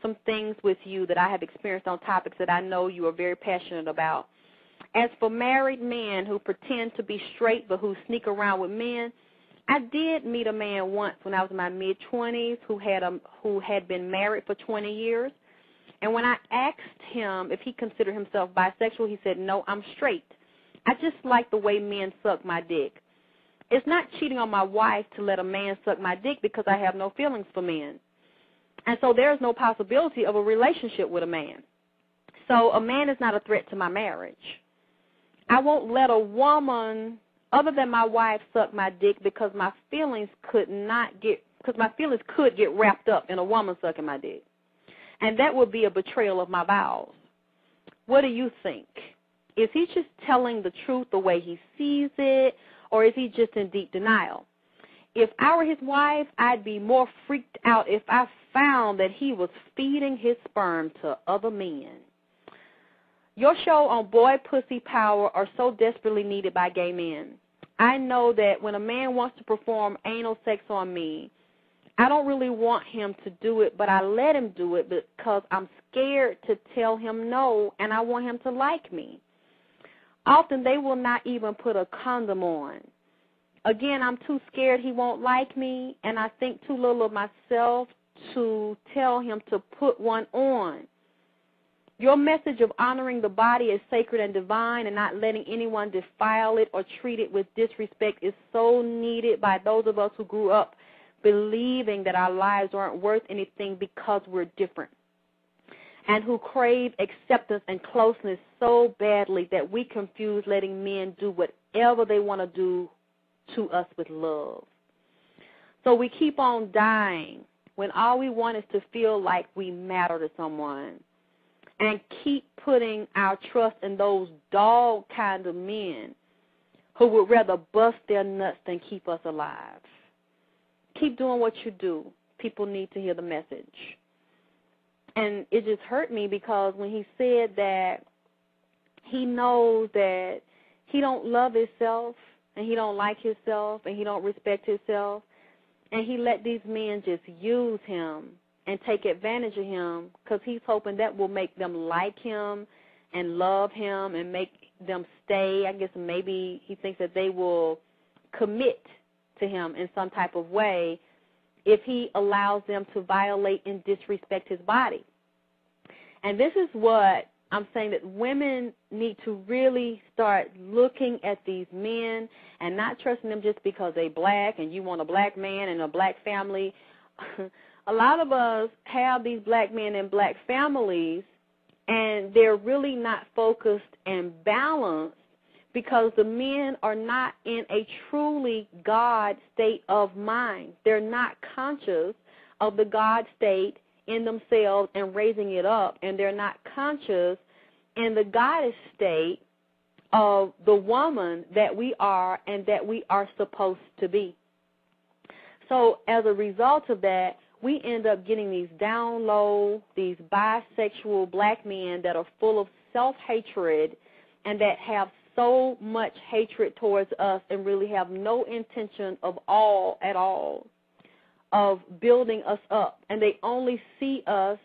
some things with you that I have experienced on topics that I know you are very passionate about. As for married men who pretend to be straight but who sneak around with men, I did meet a man once when I was in my mid-20s who had been married for 20 years. And when I asked him if he considered himself bisexual, he said, no, I'm straight. I just like the way men suck my dick. It's not cheating on my wife to let a man suck my dick because I have no feelings for men. And so there's no possibility of a relationship with a man. So a man is not a threat to my marriage. I won't let a woman other than my wife suck my dick because my feelings could get wrapped up in a woman sucking my dick. And that would be a betrayal of my vows. What do you think? Is he just telling the truth the way he sees it, or is he just in deep denial? If I were his wife, I'd be more freaked out if I found that he was feeding his sperm to other men. Your show on boy pussy power are so desperately needed by gay men. I know that when a man wants to perform anal sex on me, I don't really want him to do it, but I let him do it because I'm scared to tell him no, and I want him to like me. Often they will not even put a condom on. Again, I'm too scared he won't like me, and I think too little of myself to tell him to put one on. Your message of honoring the body as sacred and divine and not letting anyone defile it or treat it with disrespect is so needed by those of us who grew up believing that our lives aren't worth anything because we're different, and who crave acceptance and closeness so badly that we confuse letting men do whatever they want to do to us with love. So we keep on dying when all we want is to feel like we matter to someone, and keep putting our trust in those dog kind of men who would rather bust their nuts than keep us alive. Keep doing what you do. People need to hear the message. And it just hurt me because when he said that he knows that he don't love himself and he don't like himself and he don't respect himself, and he let these men just use him and take advantage of him because he's hoping that will make them like him and love him and make them stay. I guess maybe he thinks that they will commit to him in some type of way if he allows them to violate and disrespect his body. And this is what I'm saying, that women need to really start looking at these men and not trusting them just because they're black and you want a black man and a black family. A lot of us have these black men and black families, and they're really not focused and balanced because the men are not in a truly God state of mind. They're not conscious of the God state in themselves and raising it up, and they're not conscious in the goddess state of the woman that we are and that we are supposed to be. So as a result of that, we end up getting these down low, these bisexual black men that are full of self-hatred and that have so much hatred towards us and really have no intention at all of building us up. And they only see us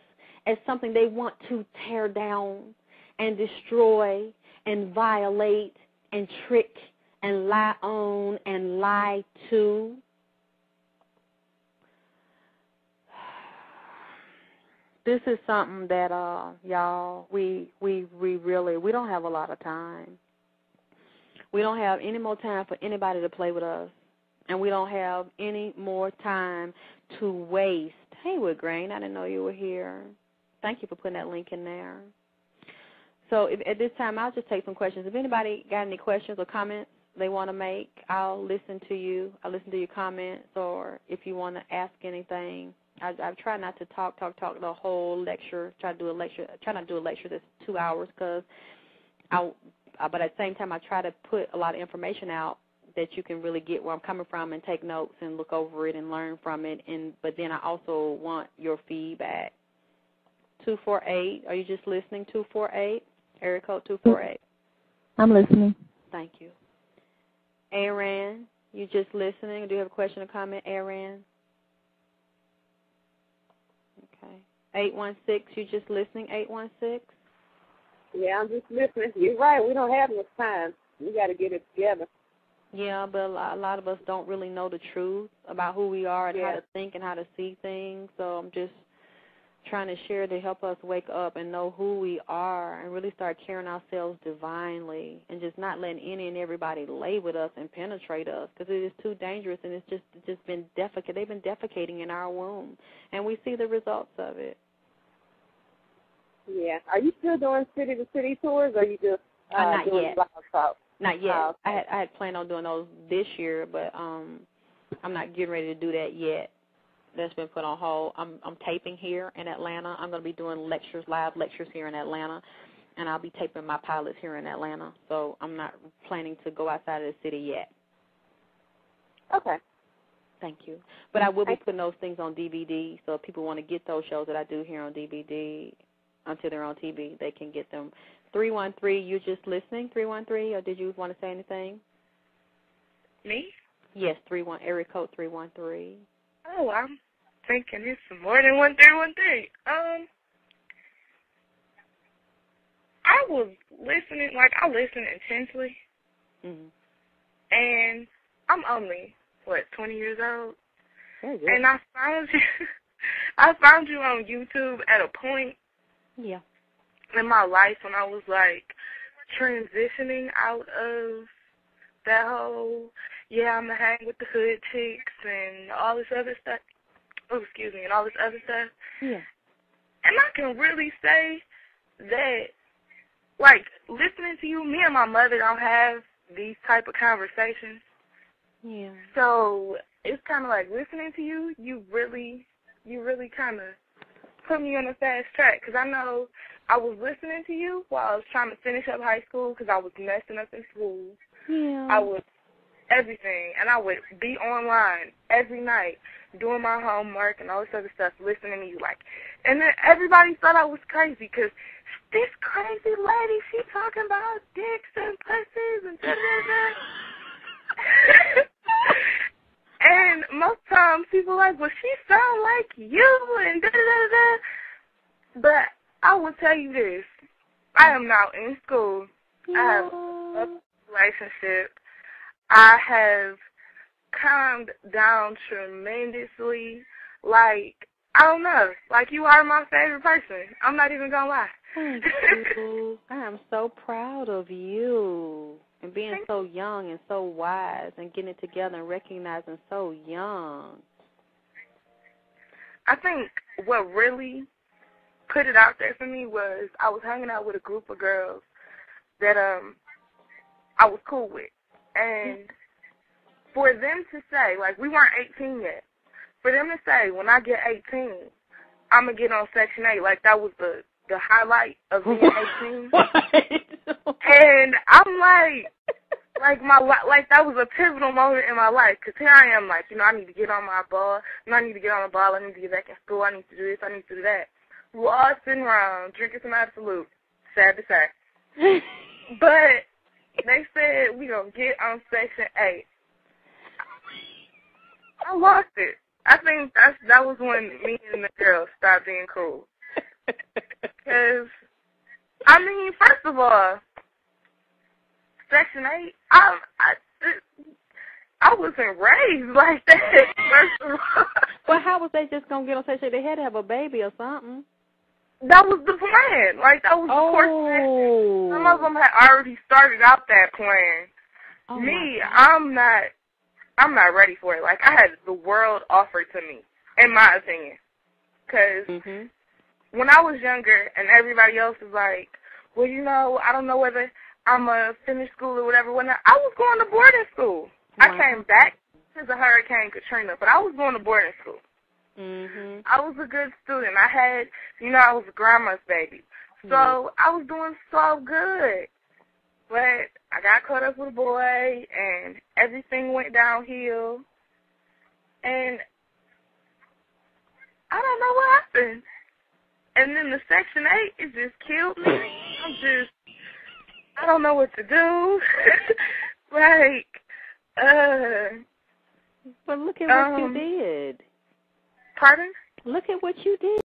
as something they want to tear down and destroy and violate and trick and lie on and lie to. This is something that, y'all, we don't have a lot of time. We don't have any more time for anybody to play with us, and we don't have any more time to waste. Hey, Woodgrain, I didn't know you were here. Thank you for putting that link in there. So at this time, I'll just take some questions. If anybody got any questions or comments they want to make, I'll listen to you. I'll listen to your comments, or if you want to ask anything. I try not to talk the whole lecture. Try not to do a lecture that's 2 hours, but at the same time, I try to put a lot of information out that you can really get where I'm coming from and take notes and look over it and learn from it. But then I also want your feedback. 248, are you just listening? 248, area code 248. I'm listening. Thank you. Aaron, you just listening? Do you have a question or comment, Aaron? Okay. 816, you just listening, 816? Yeah, I'm just listening. You're right. We don't have much time. We got to get it together. Yeah, but a lot of us don't really know the truth about who we are and how to think and how to see things. So I'm just trying to share to help us wake up and know who we are and really start carrying ourselves divinely and just not letting any and everybody lay with us and penetrate us, because it is too dangerous, and it's just been they've been defecating in our womb, and we see the results of it. Yeah. Are you still doing city-to-city tours, or are you just not doing yet. blog talk? Not yet. Oh, okay. I had planned on doing those this year, but I'm not getting ready to do that yet. That's been put on hold. I'm taping here in Atlanta. I'm going to be doing live lectures here in Atlanta, and I'll be taping my pilots here in Atlanta. So I'm not planning to go outside of the city yet. Okay. Thank you. But I will be putting those things on DVD, so if people want to get those shows that I do here on DVD until they're on TV, they can get them. 313, you're just listening, 313, or did you want to say anything? Me? Yes, area code 313. Oh, I'm thinking it's more than 1313. I was listening, I listened intensely. Mm-hmm. And I'm only, 20 years old? Very good. And I found you on YouTube at a point in my life when I was, transitioning out of that whole, I'm going to hang with the hood chicks and all this other stuff. Oh, excuse me, and all this other stuff. Yeah. And I can really say that, listening to you, me and my mother don't have these type of conversations. Yeah. So it's kind of like listening to you, you really kind of put me on a fast track. Because I know I was listening to you while I was trying to finish up high school because I was messing up in school. Yeah. I was everything. And I would be online every night doing my homework and all this other stuff, listening to you. And then everybody thought I was crazy because this crazy lady, she talking about dicks and pussies and da-da-da. And most times people are like, well, she sound like you and da-da-da-da. But I will tell you this. I am now in school. Yeah. I have a relationship. I have calmed down tremendously. I don't know. You are my favorite person. I'm not even going to lie. Thank you. I am so proud of you and being so young and so wise and getting it together and recognizing so young. I think what really put it out there for me was I was hanging out with a group of girls that I was cool with. And for them to say, we weren't 18 yet, for them to say, when I get 18, I'm going to get on Section 8, that was the highlight of being 18. And I'm that was a pivotal moment in my life, because here I am, I need to get on my ball, I need to get on the ball, I need to get back in school, I need to do this, I need to do that. We're all sitting around drinking some Absolute, sad to say. But they said we going to get on Section 8. I lost it. I think that was when me and the girls stopped being cool. Because, first of all, Section 8, I wasn't raised like that, first of all. Well, how was they just going to get on Section 8? They had to have a baby or something. That was the plan. That was the course plan. Some of them had already started out that plan. Oh, me, I'm not ready for it. I had the world offered to me, in my opinion. Because when I was younger and everybody else was like, well, I don't know whether I'm going to finish school or whatever. I was going to boarding school. Wow. I came back because of Hurricane Katrina, but I was going to boarding school. I was a good student. I had, I was a grandma's baby. So I was doing so good. But I got caught up with a boy, and everything went downhill. And I don't know what happened. And then the Section 8, it just killed me. I don't know what to do. But look at what you did. Pardon? Look at what you did.